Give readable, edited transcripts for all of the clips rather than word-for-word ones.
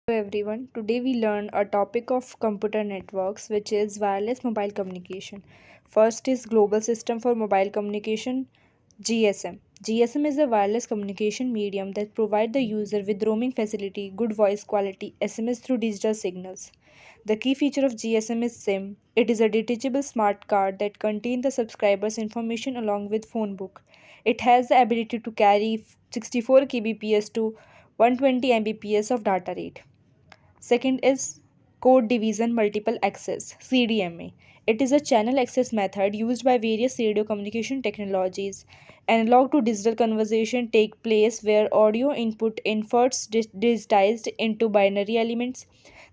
Hello everyone. Today we learn a topic of computer networks which is wireless mobile communication. First is Global System for Mobile Communication GSM. GSM is a wireless communication medium that provides the user with roaming facility, good voice quality, SMS through digital signals. The key feature of GSM is SIM. It is a detachable smart card that contains the subscriber's information along with phone book. It has the ability to carry 64 kbps to 120 mbps of data rate. Second is code division multiple access CDMA. It is a channel access method used by various radio communication technologies. Analog to digital conversion take place where audio input inverts digitized into binary elements.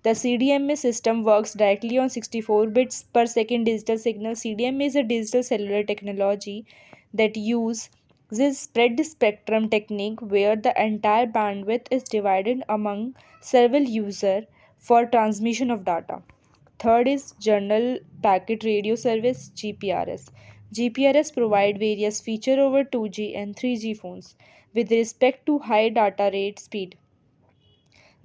The CDMA system works directly on 64 bits per second digital signal. CDMA is a digital cellular technology that uses spread spectrum technique where the entire bandwidth is divided among several users for transmission of data. Third is General Packet Radio Service GPRS. GPRS provide various feature over 2G and 3G phones with respect to high data rate speed.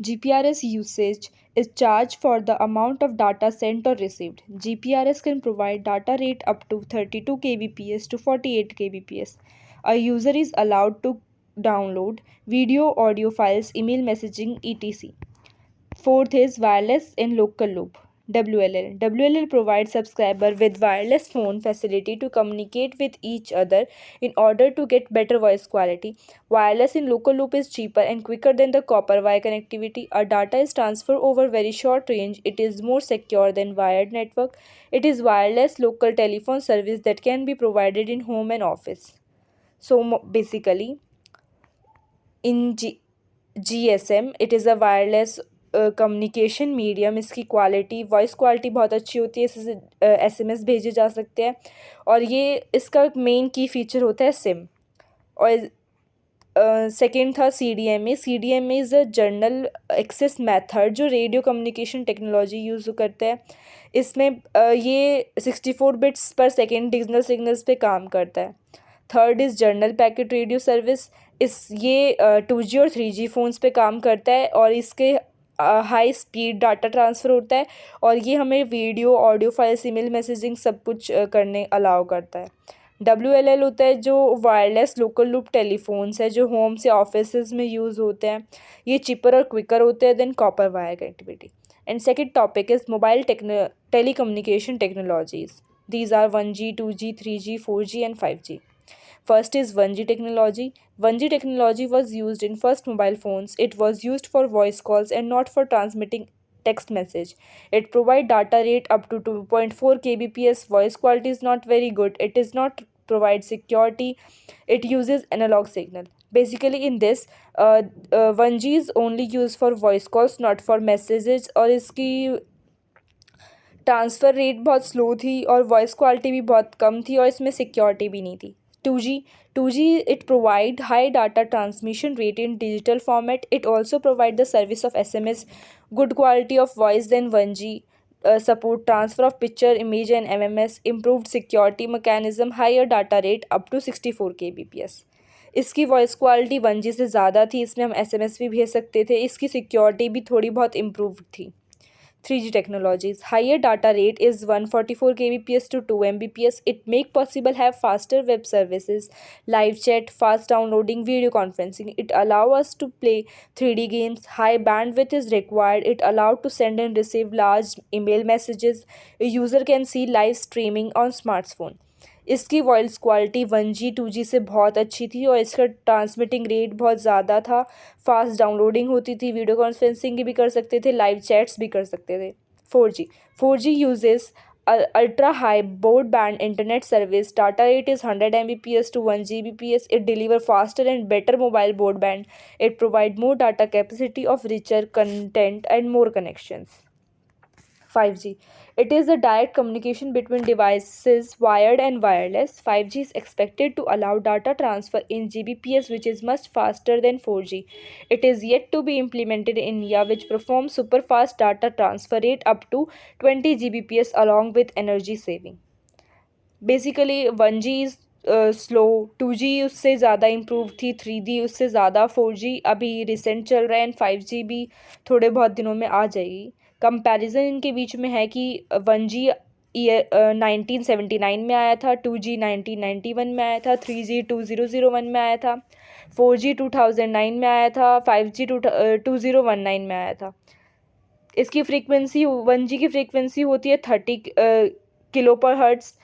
GPRS usage is charged for the amount of data sent or received. GPRS can provide data rate up to 32 kbps to 48 kbps. A user is allowed to download video, audio files, email messaging, etc. Fourth is wireless in local loop. WLL. WLL provides subscriber with wireless phone facility to communicate with each other in order to get better voice quality. Wireless in local loop is cheaper and quicker than the copper wire connectivity. Our data is transferred over very short range. It is more secure than wired network. It is wireless local telephone service that can be provided in home and office. So basically in GSM it is a wireless communication medium. इसकी quality voice quality बहुत अच्छी होती है. इससे SMS भेजे जा सकते हैं और ये इसका मेन की फीचर होता है सिम. और सेकेंड था CDMA. CDMA is a general access method जो रेडियो कम्युनिकेशन टेक्नोलॉजी यूज़ करता है. इसमें ये 64 बिट्स पर सेकेंड डिजिटल सिग्नल्स पे काम करता है. Third is journal packet radio service. इस ये 2G और 3G फ़ोन्स पे काम करता है और इसके हाई स्पीड डाटा ट्रांसफ़र होता है और ये हमें video, audio files, email messaging सब कुछ करने अलाउ करता है. WLL होता है जो वायरलेस लोकल लूप टेलीफोन्स है जो होम से ऑफिस में यूज़ होते हैं. ये चिपर और क्विकर होते हैं than copper wire connectivity. And second topic is mobile telecommunication technologies. These are 1G, 2G, 3G, 4G and 5G. First is 1G technology. 1G technology was used in first mobile phones. It was used for voice calls and not for transmitting text message. It provide data rate up to 2.4 kbps. Voice quality is not very good. It is not provide security. It uses analog signal. Basically in this 1G is only used for voice calls not for messages और इसकी transfer rate बहुत slow थी और voice quality भी बहुत कम थी और इसमें सिक्योरिटी भी नहीं थी. 2G it provide high data transmission rate in digital format. It also provide the service of SMS, good quality of voice than 1G, support transfer of picture, image and MMS, improved security mechanism, higher data rate up to 64 kbps. इसकी voice quality 1G से ज़्यादा थी. इसमें हम SMS भी भेज सकते थे. इसकी सिक्योरिटी भी थोड़ी बहुत इम्प्रूव थी. 3G technologies. Higher data rate is 144 kbps to 2 mbps. It make possible have faster web services, live chat, fast downloading, video conferencing. It allow us to play 3D games. High bandwidth is required. It allowed to send and receive large email messages. A user can see live streaming on smartphone. इसकी voice quality 1G 2G से बहुत अच्छी थी और इसका transmitting rate बहुत ज़्यादा था. फास्ट डाउनलोडिंग होती थी, वीडियो कॉन्फ्रेंसिंग भी कर सकते थे, लाइव चैट्स भी कर सकते थे. 4G uses ultra high broadband internet service. Data rate is 100 mbps to 1 gbps. It deliver faster and better mobile broadband. It provide more data capacity of richer content and more connections. 5G. It is a direct communication between devices, wired and wireless. 5G is expected to allow data transfer in Gbps, which is much faster than 4G. It is yet to be implemented in India, which performs super fast data transfer rate up to 20 Gbps along with energy saving. Basically 1G is slow, 2G उससे ज़्यादा improve थी, 3D उससे ज़्यादा, 4G अभी recent चल रहा है, and 5G भी थोड़े बहुत दिनों में आ जाएगी। कंपैरिजन इनके बीच में है कि 1G ईयर 1979 में आया था, 2G 1991 में आया था, 3G 2001 में आया था, 4G 2009 में आया था, 5G 2019 में आया था। इसकी फ्रीक्वेंसी 1G की फ्रीक्वेंसी होती है 30 किलो पर हर्ट्स,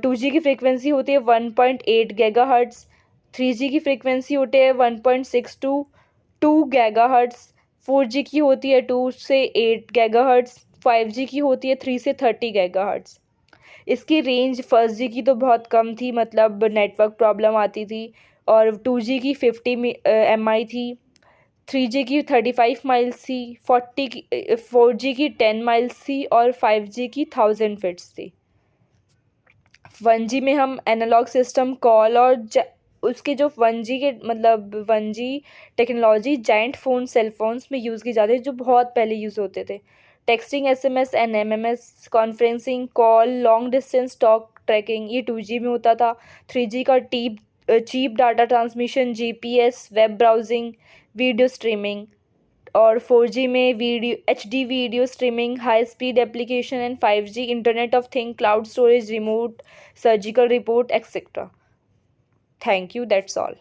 2G की फ्रीक्वेंसी होती है 1.8 गैगा हर्ट्स, 3G की फ्रीक्वेंसी होती है 1.6 टू 2 गैगा हर्ट्स, 4G की होती है 2 से 8 गैगा हर्ट्स, 5G की होती है 3 से 30 गैगा हर्ट्स। इसकी रेंज फर्स्ट जी की तो बहुत कम थी, मतलब नेटवर्क प्रॉब्लम आती थी, और 2G की 50 MI थी, 3G की 35 माइल्स थी, 4G की 10 माइल्स थी, और 5G की 1000 फीट्स थी। 1G में हम एनालॉग सिस्टम कॉल और उसके जो 1G के मतलब 1G technology giant phone cell phones में यूज़ की जाती है, जो बहुत पहले यूज़ होते थे। Texting, SMS and MMS, conferencing, call, long distance talk tracking, ये 2G में होता था। 3G का cheap data transmission, GPS, web browsing, video streaming, और 4G में HD video streaming, high speed application, and 5G internet of thing, cloud storage, remote surgical report, etcetera. Thank you, that's all.